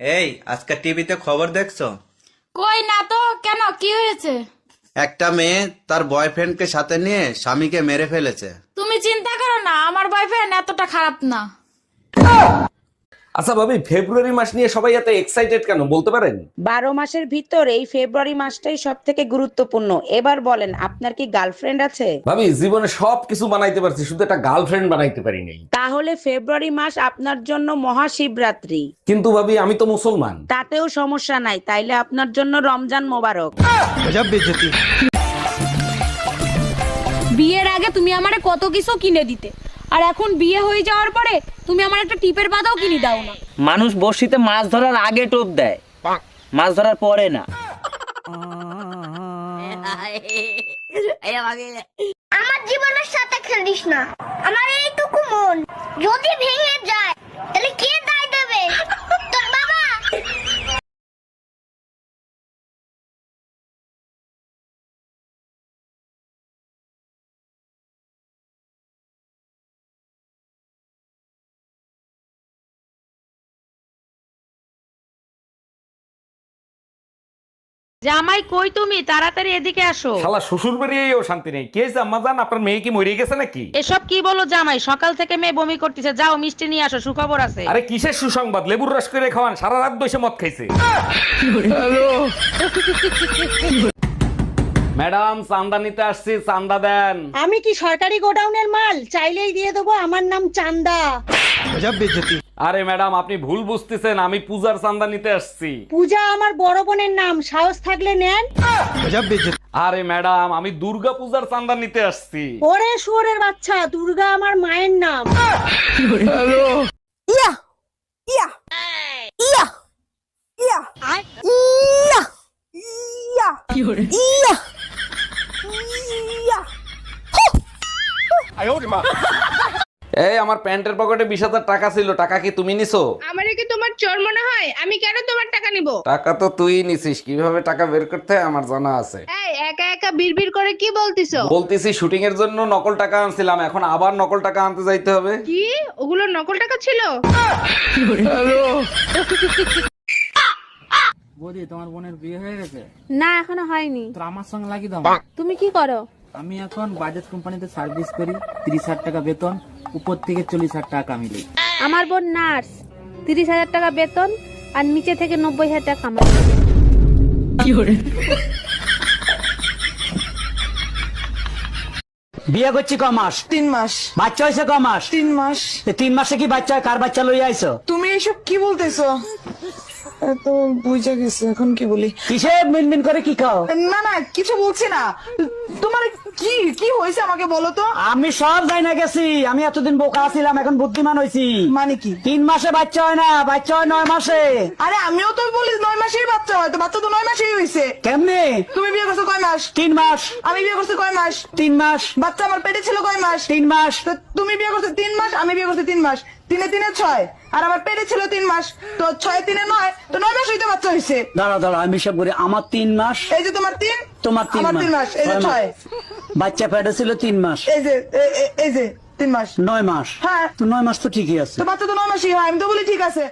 এই আজকে টিভিতে খবর দেখছো? কই না তো, কেন কি হয়েছে? একটা মেয়ে তার বয়ফ্রেন্ডকে সাথে নিয়ে স্বামীকে মেরে ফেলেছে। তুমি চিন্তা করো না, আমার বয়ফ্রেন্ড এতটা খারাপ না। আচ্ছা ভাবি, ফেব্রুয়ারি মাস নিয়ে সবাই এত এক্সাইটেড কেন বলতে পারেন? 12 মাসের ভিতর এই ফেব্রুয়ারি মাসটাই সব থেকে গুরুত্বপূর্ণ। এবার বলেন, আপনার কি গার্লফ্রেন্ড আছে? ভাবি, জীবনে সবকিছু বানাইতে পারছি, শুধু একটা গার্লফ্রেন্ড বানাইতে পারি নাই। তাহলে ফেব্রুয়ারি মাস আপনার জন্য মহাশিবরাত্রি। কিন্তু ভাবি, আমি তো মুসলমান। তাতেও সমস্যা নাই, তাইলে আপনার জন্য রমজান মোবারক। বিয়ের আগে তুমি আমারে কত কিছু কিনে দিতে, আর এখন বিয়ে হয়ে যাওয়ার পরে তুমি আমার একটা টিপের পাতাও কিনে দাও না। মানুষ বড়শিতে মাছ ধরার আগে টোপ দেয়, মাছ ধরার পরে না। আমার জীবনের সাথে খেলিস না। আমার এইটুকু মন যদি ভেঙে যায় তাহলে কে দায় দেবে? তোর বাবা। জামাই কই তুমি? তাড়াতাড়ি এদিকে আসো। শালা শ্বশুর বাড়িয়েও শান্তি নেই। কে জাম্মা জান, আপনার মেয়ে কি মরে গেছে নাকি? এসব কি বলো জামাই? সকাল থেকে মেয়ে বমি করতেছে, যাও মিষ্টি নিয়ে আসো, সুখবর আছে। আরে কিসের সুসংবাদ? লেবুর রস করে খাওয়ান, সারা রাত বসে মদ খাইছে। ম্যাডাম, চান্দা নিতে আসছি, চান্দা দেন। আমি কি সরকারি গোডাউনের মাল? চাইলেই দিয়ে দেবো। আমার নাম চান্দা। আরে ম্যাডাম, আপনি ভুল বুঝতেছেন, আমি পূজার চান্দা নিতে আসছি। পূজা আমার বড় বোনের নাম, সাহস থাকলে নেন। আরে ম্যাডাম, আমি দুর্গা পূজার চান্দা নিতে আসছি। ওরে শুয়োরের বাচ্চা, দুর্গা আমার মায়ের নাম। এই, আমার প্যান্টের পকেটে 20,000 টাকা ছিল, টাকা কি তুমি নিছো? আমারে কি তোমার চোর মনে হয়? আমি কেন তোমার টাকা নিব? টাকা তো তুই নিছিস, কিভাবে টাকা বের করতে হয় আমার জানা আছে। এই একা একা বিড়বিড় করে কি বলতিছো? বলতেছি শুটিং এর জন্য নকল টাকা আনছিলাম, এখন আবার নকল টাকা আনতে যাইতে হবে। কি ওগুলো নকল টাকা ছিল? বৌদি, তোমার বোনের বিয়ে হয়ে গেছে? না, এখনো হয়নি। তো আমার সঙ্গে লাগিয়ে দাও। তুমি কি করো? আমি এখন বাজাজ কোম্পানিতে সার্ভিস করি, 30,000 টাকা বেতন, উপর থেকে 40,000 টাকা কামিয়ে। আমার বোন নার্স, 30,000 টাকা বেতন আর নিচে থেকে 90,000 টাকা কামাই। বিয়ে করছি ক মাস? 3 মাস। বাচ্চা হয়েছে ক মাস? 3 মাস। 3 মাসে কি বাচ্চা হয়? কার বাচ্চা লইয়া আইছো? তুমি এসব কি বলতেছো? তো বুঝে গেছে, এখন কি বলি? কিসে মিনমিন করে কি খাও? না না, কিছু বলছি না। তোমার কি কি হয়েছে আমাকে বলো তো। আমি সব যাই না গেছি, আমি এতদিন বোকা ছিলাম, এখন বুদ্ধিমান হয়েছি। মানে কি? 3 মাসে বাচ্চা হয় না, বাচ্চা হয় 9 মাসে। আরে আমিও তো বলি 9 মাসেই বাচ্চা হয়, তো বাচ্চা তো 9 মাসেই হয়েছে। কেমনে? তুমি বিয়ে করছো কয় মাস? 3 মাস। আমি বিয়ে করছি কয় মাস? 3 মাস। বাচ্চা আমার পেটে ছিল কয় মাস? 3 মাস। তো তুমি বিয়ে করছো 3 মাস, আমি বিয়ে করছি 3 মাস। 3 এ 3 এ 6, আর আমার পেটে ছিল 3 মাস। তো 6 এ 3 এ 9, তো 9 মাস হইতে বাচ্চা হয়েছে। দাঁড়া দাঁড়া, আমি সব করি। আমার 3 মাস। এই যে তোমার 3, তোমার 3 আমার 3 মাস, এই যে 6। বাচ্চা পেটে ছিল 3 মাস। এই যে 3 মাস। 9 মাস। হ্যাঁ। তো 9 মাস তো ঠিকই আছে। তো বাচ্চা তো 9 মাসই হয়, আমি তো বলি ঠিক আছে।